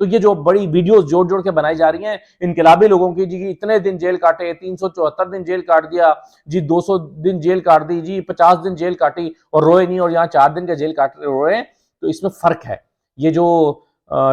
تو یہ جو بڑی ویڈیوز جوڑ جوڑ کے بنائی جا رہی ہیں انقلابی لوگوں کی، جی اتنے دن جیل کاٹے، 374 دن جیل کاٹ دیا جی، 200 دن جیل کاٹ دی جی، 50 دن جیل کاٹی اور روئے نہیں، اور یہاں 4 دن کے جیل کاٹ روئے، تو اس میں فرق ہے۔ یہ جو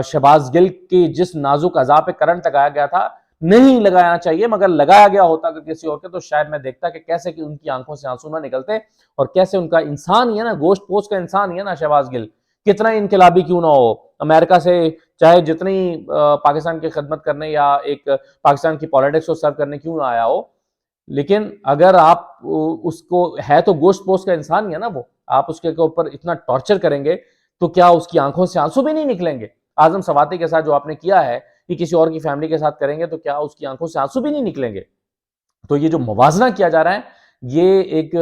شہباز گل کی جس نازک اعضاء پہ کرنٹ لگایا گیا تھا نہیں لگانا چاہیے، مگر لگایا گیا ہوتا اگر کسی اور کے تو شاید میں دیکھتا کہ کیسے کہ ان کی آنکھوں سے آنسو نہ نکلتے، اور کیسے ان کا انسان ہی ہے نا، گوشت پوست کا انسان ہی ہے نا شہباز گل، کتنا انقلابی کیوں نہ ہو، امریکہ سے چاہے جتنی پاکستان کی خدمت کرنے یا ایک پاکستان کی پالیٹکس کو سرو کرنے کیوں نہ آیا ہو، لیکن اگر آپ اس کو ہے تو گوشت پوست کا انسان ہی ہے نا وہ، آپ اس کے اوپر اتنا ٹارچر کریں گے تو کیا اس کی آنکھوں سے آنسو بھی نہیں نکلیں گے؟ اعظم سواتی کے ساتھ جو آپ نے کیا ہے کہ کسی اور کی فیملی کے ساتھ کریں گے تو کیا اس کی آنکھوں سے آنسو بھی نہیں نکلیں گے؟ تو یہ جو موازنہ کیا جا رہا ہے یہ ایک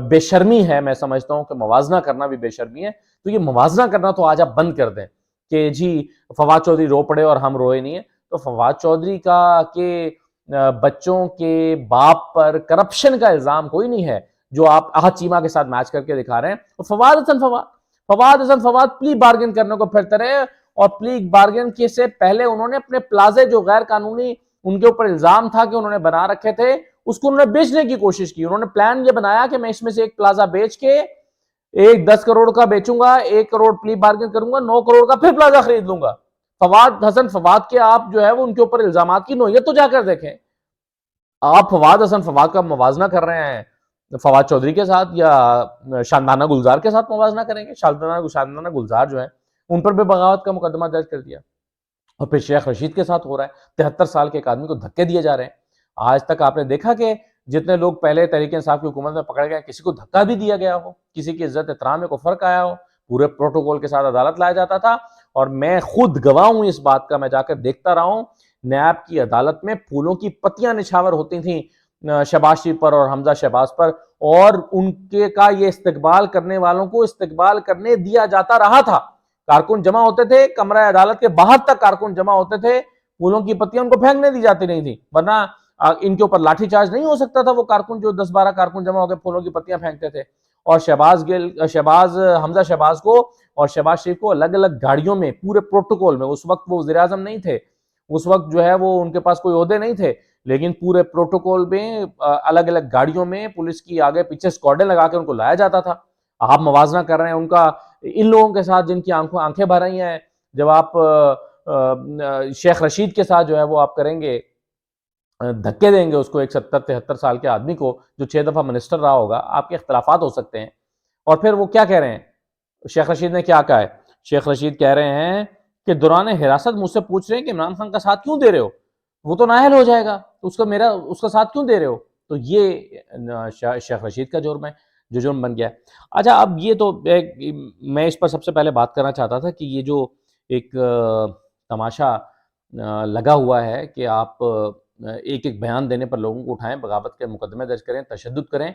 بے شرمی ہے، میں سمجھتا ہوں کہ موازنہ کرنا بھی بے شرمی ہے، تو یہ موازنہ کرنا تو آج آپ بند کر دیں کہ جی فواد چودھری رو پڑے اور ہم روئے نہیں ہیں۔ تو فواد چودھری کا کہ بچوں کے باپ پر کرپشن کا الزام کوئی نہیں ہے جو آپ احد چیمہ کے ساتھ میچ کر کے دکھا رہے ہیں۔ فواد حسن فواد پلی بارگن کرنے کو پھرتے رہے، اور پلی بارگن کے سے پہلے انہوں نے اپنے پلازے جو غیر قانونی ان کے اوپر الزام تھا کہ انہوں نے بنا رکھے تھے اس کو انہوں نے بیچنے کی کوشش کی، انہوں نے پلان یہ بنایا کہ میں اس میں سے ایک پلازا بیچ کے ایک 10 کروڑ کا بیچوں گا، 1 کروڑ پلی بارگن کروں گا، 9 کروڑ کا پھر پلازا خرید لوں گا۔ فواد حسن فواد کے آپ جو ہے وہ ان کے اوپر الزامات کی نوعیت تو جا کر دیکھیں۔ آپ فواد حسن فواد کا موازنہ کر رہے ہیں فواد چودھری کے ساتھ یا شاندانہ گلزار کے ساتھ موازنہ کریں گے؟ شاندانہ گلزار جو ہے ان پر بھی بغاوت کا مقدمہ درج کر دیا، اور پھر شیخ رشید کے ساتھ ہو رہا ہے، 73 سال کے ایک آدمی کو دھکے دیے جا رہے ہیں۔ آج تک آپ نے دیکھا کہ جتنے لوگ پہلے تحریک انصاف کی حکومت میں پکڑے گئے کسی کو دھکا بھی دیا گیا ہو، کسی کی عزت احترام میں کوئی فرق آیا ہو، پورے پروٹوکول کے ساتھ عدالت لایا جاتا تھا، اور میں خود گواہ ہوں اس بات کا، میں جا کر دیکھتا رہا ہوں نیاب کی عدالت میں پھولوں کی پتیاں نچھاور ہوتی تھیں شہباز شریف پر اور حمزہ شہباز پر، اور ان کے کا یہ استقبال کرنے والوں کو استقبال کرنے دیا جاتا رہا تھا۔ کارکن جمع ہوتے تھے، کمرہ عدالت کے باہر تک کارکن جمع ہوتے تھے، پھولوں کی پتیاں ان کو پھینکنے دی جاتی نہیں تھی، ورنہ ان کے اوپر لاٹھی چارج نہیں ہو سکتا تھا۔ وہ کارکن جو 10-12 کارکن جمع ہو کے پھولوں کی پتیاں پھینکتے تھے، اور حمزہ شہباز کو اور شہباز شریف کو الگ الگ گاڑیوں میں پورے پروٹوکول میں، اس وقت وہ وزیر اعظم نہیں تھے، اس وقت جو ہے وہ ان کے پاس کوئی عہدے نہیں تھے، لیکن پورے پروٹوکول میں الگ الگ گاڑیوں میں پولیس کی آگے پیچھے سکواڈیں لگا کے ان کو لایا جاتا تھا۔ آپ موازنہ کر رہے ہیں ان کا ان لوگوں کے ساتھ جن کی آنکھیں بھر رہی ہیں، جب آپ شیخ رشید کے ساتھ جو ہے وہ آپ کریں گے دھکے دیں گے اس کو، ایک 70-73 سال کے آدمی کو جو 6 دفعہ منسٹر رہا ہوگا، آپ کے اختلافات ہو سکتے ہیں۔ اور پھر وہ کیا کہہ رہے ہیں، شیخ رشید نے کیا کہا ہے؟ شیخ رشید کہہ رہے ہیں کہ دوران حراست مجھ سے پوچھ رہے ہیں کہ عمران خان کا ساتھ کیوں دے رہے ہو، وہ تو نااہل ہو جائے گا، اس کا ساتھ کیوں دے رہے ہو؟ تو یہ شیخ رشید کا جرم ہے جو جرم بن گیا ہے۔ اچھا، اب یہ تو میں اس پر سب سے پہلے بات کرنا چاہتا تھا کہ یہ جو ایک تماشا لگا ہوا ہے کہ آپ ایک ایک بیان دینے پر لوگوں کو اٹھائیں، بغاوت کے مقدمے درج کریں، تشدد کریں،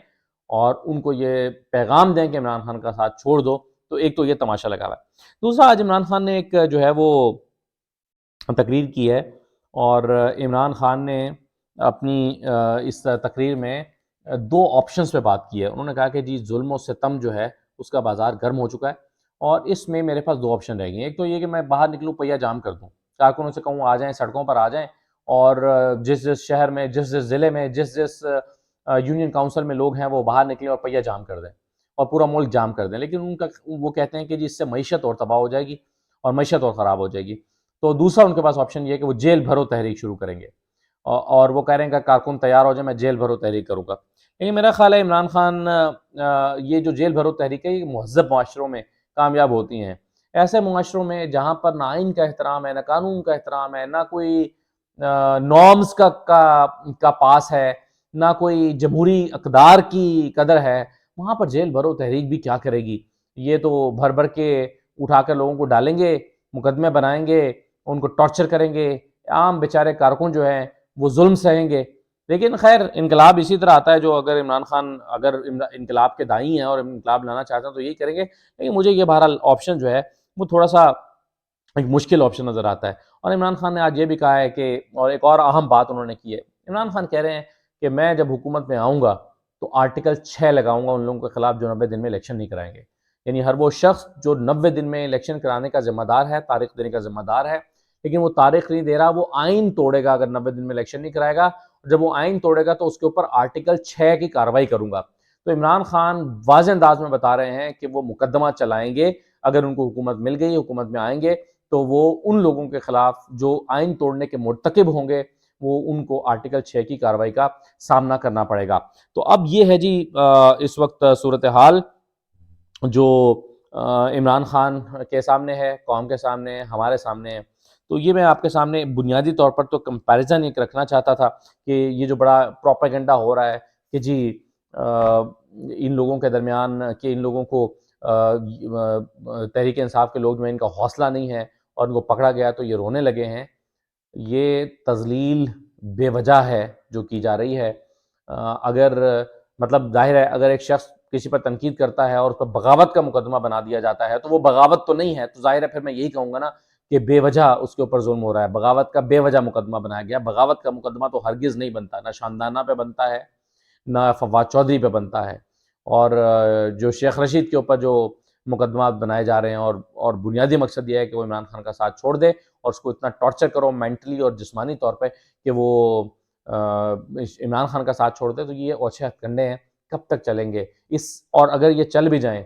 اور ان کو یہ پیغام دیں کہ عمران خان کا ساتھ چھوڑ دو، تو ایک تو یہ تماشا لگا ہوا ہے۔ دوسرا، آج عمران خان نے ایک جو ہے وہ تقریر کی ہے، اور عمران خان نے اپنی اس تقریر میں 2 آپشنز پہ بات کی ہے۔ انہوں نے کہا کہ جی ظلم و ستم جو ہے اس کا بازار گرم ہو چکا ہے، اور اس میں میرے پاس 2 آپشن رہ گئے ہیں۔ ایک تو یہ کہ میں باہر نکلوں، پہیہ جام کر دوں، کارکنوں سے کہوں آ جائیں، سڑکوں پر آ جائیں، اور جس شہر میں، جس ضلع میں، جس یونین کاؤنسل میں لوگ ہیں وہ باہر نکلیں اور پہیہ جام کر دیں اور پورا ملک جام کر دیں، لیکن وہ کہتے ہیں کہ جی اس سے معیشت اور تباہ ہو جائے گی اور معیشت اور خراب ہو جائے گی۔ تو دوسرا ان کے پاس آپشن یہ ہے کہ وہ جیل بھرو تحریک شروع کریں گے، اور وہ کہہ رہے ہیں کہ کارکن تیار ہو جائے، میں جیل بھرو تحریک کروں گا۔ لیکن میرا خیال ہے عمران خان یہ جو جیل بھرو تحریک ہے یہ مہذب معاشروں میں کامیاب ہوتی ہیں، ایسے معاشروں میں جہاں پر نہ آئین کا احترام ہے، نہ قانون کا احترام ہے، نہ کوئی نارمز کا پاس ہے، نہ کوئی جمہوری اقدار کی قدر ہے، وہاں پر جیل بھرو تحریک بھی کیا کرے گی؟ یہ تو بھر بھر کے اٹھا کر لوگوں کو ڈالیں گے، مقدمے بنائیں گے، ان کو ٹارچر کریں گے، عام بیچارے کارکن جو ہیں وہ ظلم سہیں گے۔ لیکن خیر، انقلاب اسی طرح آتا ہے، جو اگر عمران خان اگر انقلاب کے دائیں ہیں اور انقلاب لانا چاہتے ہیں تو یہی کریں گے، لیکن مجھے یہ بہرحال آپشن جو ہے وہ تھوڑا سا ایک مشکل آپشن نظر آتا ہے۔ اور عمران خان نے آج یہ بھی کہا ہے کہ، اور ایک اور اہم بات انہوں نے کی ہے، عمران خان کہہ رہے ہیں کہ میں جب حکومت میں آؤں گا تو آرٹیکل 6 لگاؤں گا ان لوگوں کے خلاف جو 90 دن میں الیکشن نہیں کرائیں گے، یعنی ہر وہ شخص جو 90 دن میں الیکشن کرانے کا ذمہ دار ہے، تاریخ دینے کا ذمہ دار ہے، لیکن وہ تاریخ نہیں دے رہا، وہ آئین توڑے گا اگر 90 دن میں الیکشن نہیں کرائے گا، جب وہ آئین توڑے گا تو اس کے اوپر آرٹیکل 6 کی کارروائی کروں گا۔ تو عمران خان واضح انداز میں بتا رہے ہیں کہ وہ مقدمہ چلائیں گے، اگر ان کو حکومت مل گئی، حکومت میں آئیں گے تو وہ ان لوگوں کے خلاف جو آئین توڑنے کے مرتکب ہوں گے وہ ان کو آرٹیکل 6 کی کارروائی کا سامنا کرنا پڑے گا۔ تو اب یہ ہے جی اس وقت صورتحال جو عمران خان کے سامنے ہے، قوم کے سامنے ہے، ہمارے سامنے ہے۔ تو یہ میں آپ کے سامنے بنیادی طور پر تو کمپیریزن ایک رکھنا چاہتا تھا کہ یہ جو بڑا پروپیگنڈا ہو رہا ہے کہ جی ان لوگوں کے درمیان، کہ ان لوگوں کو تحریک انصاف کے لوگ جو ہیں ان کا حوصلہ نہیں ہے اور ان کو پکڑا گیا تو یہ رونے لگے ہیں، یہ تضلیل بے وجہ ہے جو کی جا رہی ہے۔ اگر مطلب ظاہر ہے اگر ایک شخص کسی پر تنقید کرتا ہے اور اس پر بغاوت کا مقدمہ بنا دیا جاتا ہے تو وہ بغاوت تو نہیں ہے، تو ظاہر ہے پھر میں یہی کہوں گا نا کہ بے وجہ اس کے اوپر ظلم ہو رہا ہے، بغاوت کا بے وجہ مقدمہ بنایا گیا۔ بغاوت کا مقدمہ تو ہرگز نہیں بنتا، نہ شاندانہ پہ بنتا ہے، نہ فواد چودھری پہ بنتا ہے، اور جو شیخ رشید کے اوپر جو مقدمات بنائے جا رہے ہیں اور بنیادی مقصد یہ ہے کہ وہ عمران خان کا ساتھ چھوڑ دے اور اس کو اتنا ٹارچر کرو مینٹلی اور جسمانی طور پہ کہ وہ عمران خان کا ساتھ چھوڑ دے، تو یہ اوچھے ہتھ کنڈے ہیں، کب تک چلیں گے اور اگر یہ چل بھی جائیں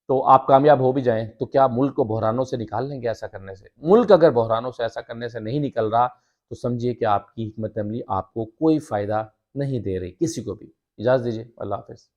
تو آپ کامیاب ہو بھی جائیں تو کیا ملک کو بحرانوں سے نکال لیں گے ایسا کرنے سے؟ ملک اگر بحرانوں سے ایسا کرنے سے نہیں نکل رہا تو سمجھیے کہ آپ کی حکمت عملی آپ کو کوئی فائدہ نہیں دے رہی، کسی کو بھی۔ اجازت دیجیے، اللہ حافظ۔